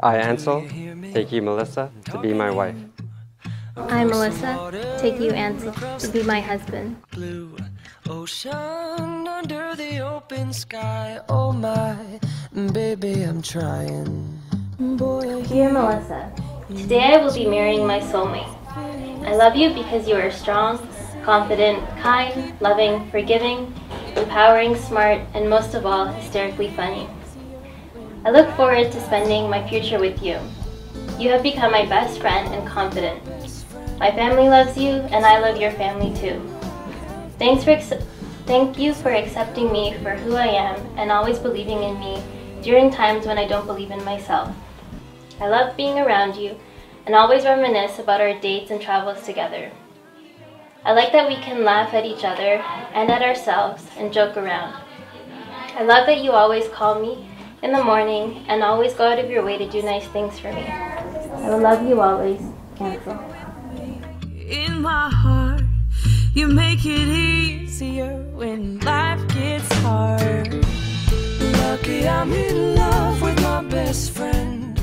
I, Ansel, take you, Melissa, to be my wife. I, Melissa, take you, Ansel, to be my husband. Blue ocean under the open sky. Oh my, baby, I'm trying. Dear Melissa, today I will be marrying my soulmate. I love you because you are strong, confident, kind, loving, forgiving, empowering, smart, and most of all, hysterically funny. I look forward to spending my future with you. You have become my best friend and confidant. My family loves you, and I love your family too. Thank you for accepting me for who I am and always believing in me during times when I don't believe in myself. I love being around you and always reminisce about our dates and travels together. I like that we can laugh at each other and at ourselves and joke around. I love that you always call me in the morning and always go out of your way to do nice things for me. I will love you always, Ansel. In my heart, you make it easier when life gets hard. Lucky I'm in love with my best friend.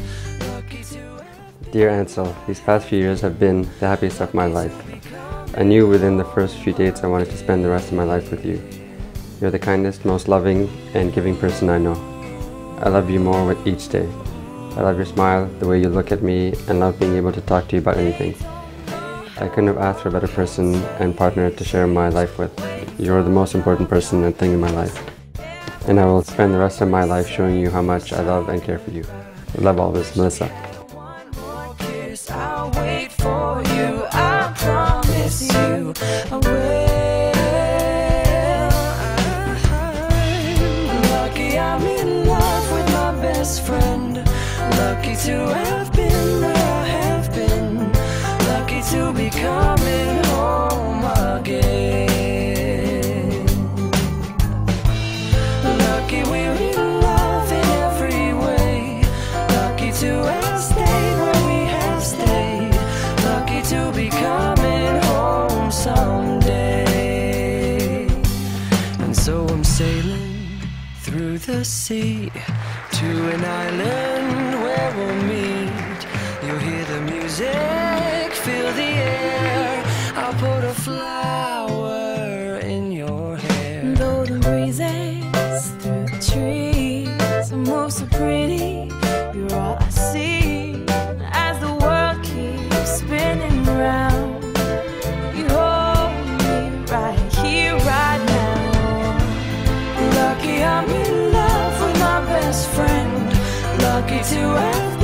Lucky to... Dear Ansel, these past few years have been the happiest of my life. I knew within the first few dates I wanted to spend the rest of my life with you. You're the kindest, most loving, and giving person I know. I love you more with each day. I love your smile, the way you look at me, and love being able to talk to you about anything. I couldn't have asked for a better person and partner to share my life with. You're the most important person and thing in my life. And I will spend the rest of my life showing you how much I love and care for you. Love always, Melissa. One more kiss, I'll wait for you. I promise you I will. Lucky I'm in love with my best friend. Lucky to have been where I have been. Lucky to be coming home again. Lucky we're in love in every way. Lucky to have stayed where we have stayed. Lucky to be coming home someday. And so I'm sailing through the sea to an island where we'll meet. You'll hear the music, feel the air. I'll put a flower in your hair. Though the breezes through the trees move so pretty, you're all I see as the world keeps spinning round. You hold me right here, right now. Lucky I'm in love with my best friend. Lucky to have